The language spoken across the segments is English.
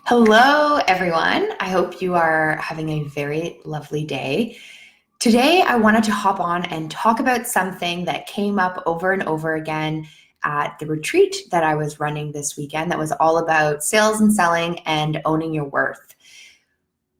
Hello, everyone. I hope you are having a very lovely day. Today, I wanted to hop on and talk about something that came up over and over again at the retreat that I was running this weekend that was all about sales and selling and owning your worth.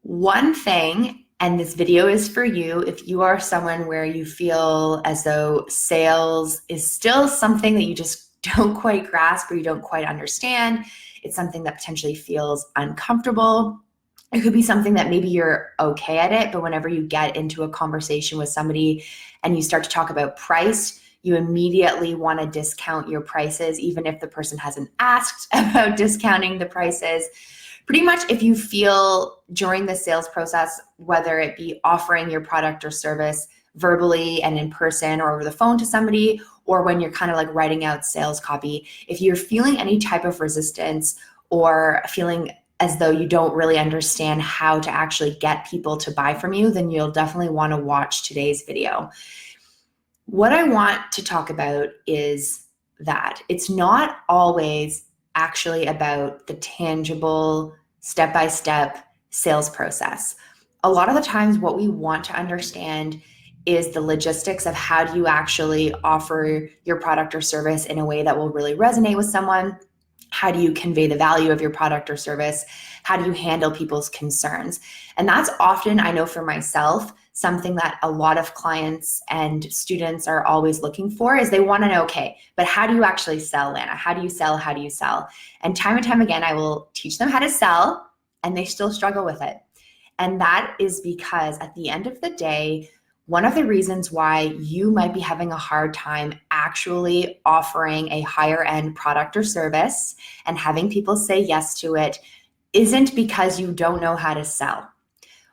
One thing, and this video is for you if you are someone where you feel as though sales is still something that you just don't quite grasp or you don't quite understand. It's something that potentially feels uncomfortable. It could be something that maybe you're okay at it, but whenever you get into a conversation with somebody and you start to talk about price, you immediately want to discount your prices, even if the person hasn't asked about discounting the prices. Pretty much if you feel during the sales process, whether it be offering your product or service verbally and in person or over the phone to somebody, or when you're kind of like writing out sales copy, if you're feeling any type of resistance or feeling as though you don't really understand how to actually get people to buy from you, then you'll definitely want to watch today's video. What I want to talk about is that it's not always actually about the tangible step-by-step sales process. A lot of the times what we want to understand is the logistics of how do you actually offer your product or service in a way that will really resonate with someone. How do you convey the value of your product or service? How do you handle people's concerns? And that's often, I know for myself, something that a lot of clients and students are always looking for is they want to know, okay, but how do you actually sell, Lana? How do you sell? How do you sell? And time again, I will teach them how to sell and they still struggle with it. And that is because at the end of the day, one of the reasons why you might be having a hard time actually offering a higher end product or service and having people say yes to it isn't because you don't know how to sell.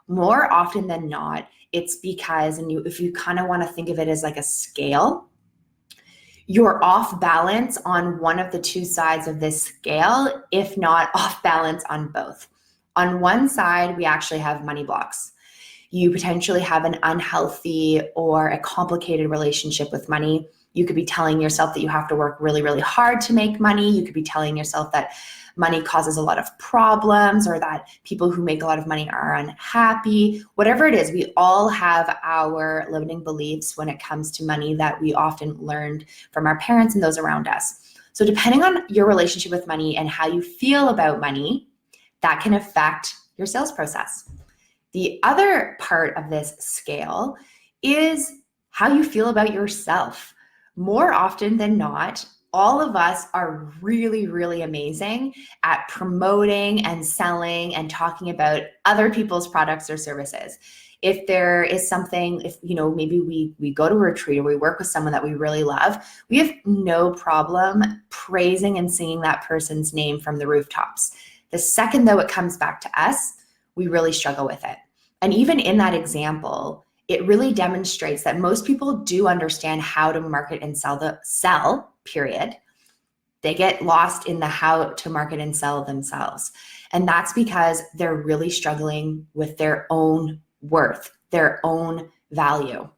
More often than not, it's because, and if you kind of want to think of it as like a scale, you're off balance on one of the two sides of this scale, if not off balance on both. On one side, we actually have money blocks. You potentially have an unhealthy or a complicated relationship with money. You could be telling yourself that you have to work really, really hard to make money. You could be telling yourself that money causes a lot of problems or that people who make a lot of money are unhappy. Whatever it is, we all have our limiting beliefs when it comes to money that we often learned from our parents and those around us. So depending on your relationship with money and how you feel about money, that can affect your sales process. The other part of this scale is how you feel about yourself. More often than not, all of us are really, really amazing at promoting and selling and talking about other people's products or services. If there is something, if maybe we go to a retreat or we work with someone that we really love, we have no problem praising and singing that person's name from the rooftops. The second though it comes back to us, we really struggle with it. And even in that example, it really demonstrates that most people do understand how to market and sell, period. They get lost in the how to market and sell themselves. And that's because they're really struggling with their own worth, their own value.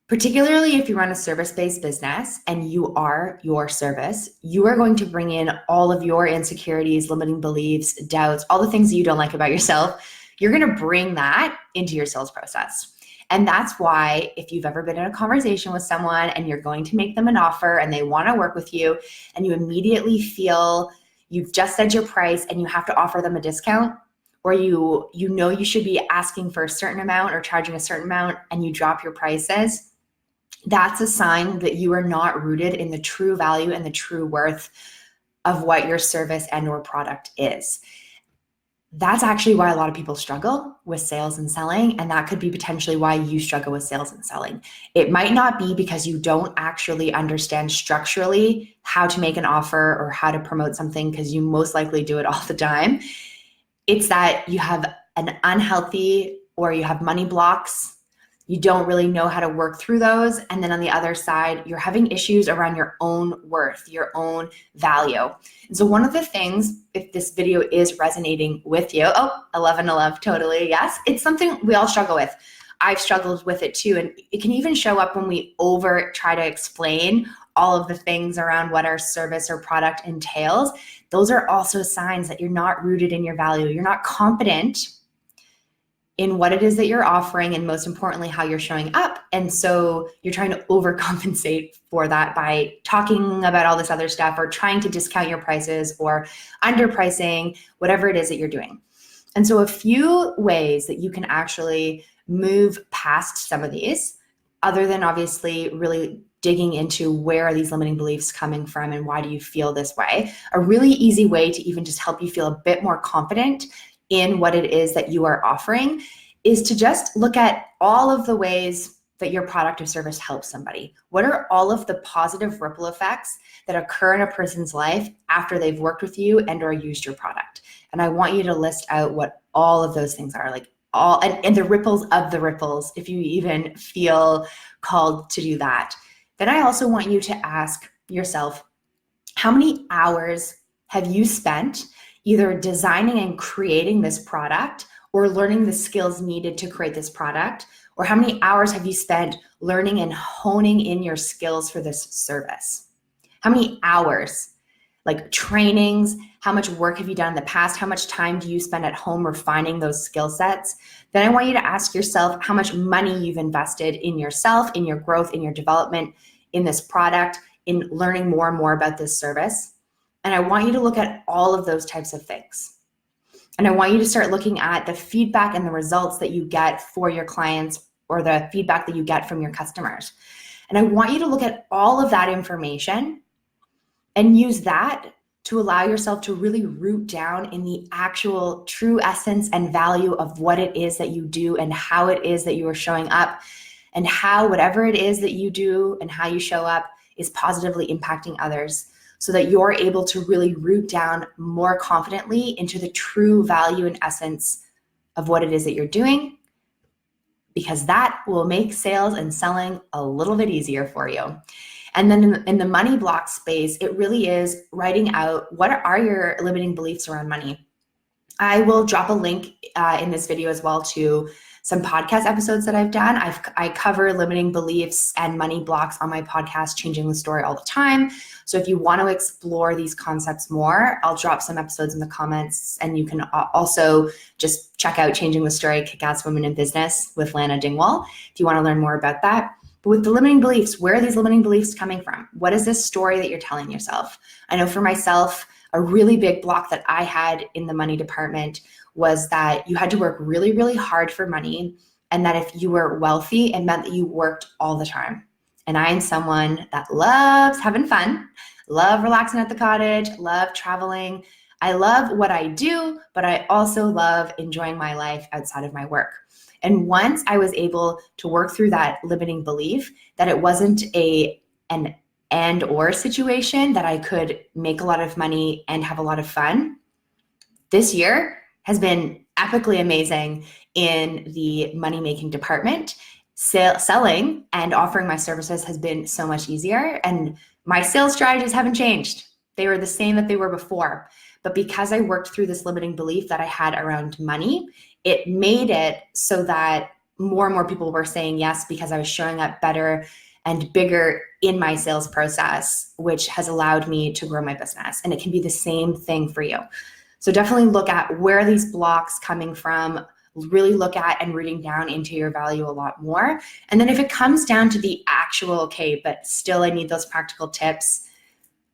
Particularly if you run a service-based business and you are your service, you are going to bring in all of your insecurities, limiting beliefs, doubts, all the things that you don't like about yourself. You're going to bring that into your sales process. And that's why if you've ever been in a conversation with someone and you're going to make them an offer and they want to work with you and you immediately feel you've just said your price and you have to offer them a discount, or you know you should be asking for a certain amount or charging a certain amount and you drop your prices, that's a sign that you are not rooted in the true value and the true worth of what your service and or product is. That's actually why a lot of people struggle with sales and selling, and that could be potentially why you struggle with sales and selling. It might not be because you don't actually understand structurally how to make an offer or how to promote something, because you most likely do it all the time. It's that you have an unhealthy or you have money blocks. You don't really know how to work through those. And then on the other side, you're having issues around your own worth, your own value. And so one of the things, if this video is resonating with you, 11 totally, yes, it's something we all struggle with. I've struggled with it too. And it can even show up when we try to explain all of the things around what our service or product entails, those are also signs that you're not rooted in your value. You're not confident in what it is that you're offering, and most importantly, how you're showing up. And so you're trying to overcompensate for that by talking about all this other stuff, or trying to discount your prices, or underpricing, whatever it is that you're doing. And so a few ways that you can actually move past some of these, other than obviously really digging into where are these limiting beliefs coming from and why do you feel this way, a really easy way to even just help you feel a bit more confident in what it is that you are offering is to just look at all of the ways that your product or service helps somebody. What are all of the positive ripple effects that occur in a person's life after they've worked with you and or used your product? And I want you to list out what all of those things are, like all, and the ripples of the ripples, if you even feel called to do that. Then I also want you to ask yourself, how many hours have you spent either designing and creating this product or learning the skills needed to create this product? Or how many hours have you spent learning and honing in your skills for this service? How many hours? Like trainings, how much work have you done in the past? How much time do you spend at home refining those skill sets? Then I want you to ask yourself how much money you've invested in yourself, in your growth, in your development, in this product, in learning more and more about this service. And I want you to look at all of those types of things. And I want you to start looking at the feedback and the results that you get for your clients, or the feedback that you get from your customers. And I want you to look at all of that information and use that to allow yourself to really root down in the actual true essence and value of what it is that you do and how it is that you are showing up, and how whatever it is that you do and how you show up is positively impacting others, so that you're able to really root down more confidently into the true value and essence of what it is that you're doing, because that will make sales and selling a little bit easier for you. And then in the money block space, it really is writing out what are your limiting beliefs around money. I will drop a link in this video as well to some podcast episodes that I've done. I cover limiting beliefs and money blocks on my podcast, Changing the Story, all the time. So if you want to explore these concepts more, I'll drop some episodes in the comments, and you can also just check out Changing the Story, Kick-Ass Women in Business with Lana Dingwall if you want to learn more about that. But with the limiting beliefs, where are these limiting beliefs coming from? What is this story that you're telling yourself? I know for myself, a really big block that I had in the money department was that you had to work really, really hard for money, and that if you were wealthy, it meant that you worked all the time. And I am someone that loves having fun, love relaxing at the cottage, love traveling. I love what I do, but I also love enjoying my life outside of my work. And once I was able to work through that limiting belief that it wasn't an and or situation, that I could make a lot of money and have a lot of fun, this year has been epically amazing in the money-making department. Selling and offering my services has been so much easier, and my sales strategies haven't changed. They were the same that they were before. But because I worked through this limiting belief that I had around money, it made it so that more and more people were saying yes, because I was showing up better and bigger in my sales process, which has allowed me to grow my business. And it can be the same thing for you. So definitely look at where are these blocks coming from, really look at and rooting down into your value a lot more. And then if it comes down to the actual, okay, but still I need those practical tips,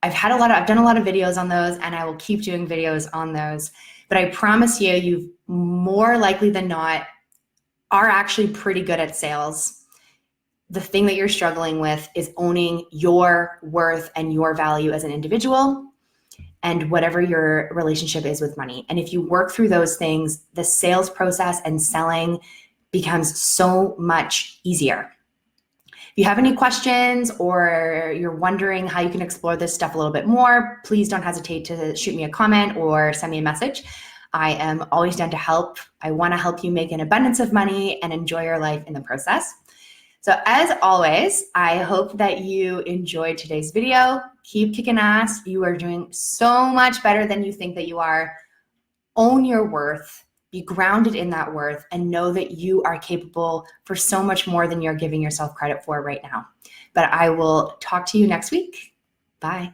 I've done a lot of videos on those, and I will keep doing videos on those. But I promise you, you've more likely than not are actually pretty good at sales. The thing that you're struggling with is owning your worth and your value as an individual, and whatever your relationship is with money. And if you work through those things, the sales process and selling becomes so much easier. If you have any questions, or you're wondering how you can explore this stuff a little bit more, please don't hesitate to shoot me a comment or send me a message. I am always down to help. I want to help you make an abundance of money and enjoy your life in the process. So as always, I hope that you enjoyed today's video. Keep kicking ass. You are doing so much better than you think that you are. Own your worth, be grounded in that worth, and know that you are capable for so much more than you're giving yourself credit for right now. But I will talk to you next week. Bye.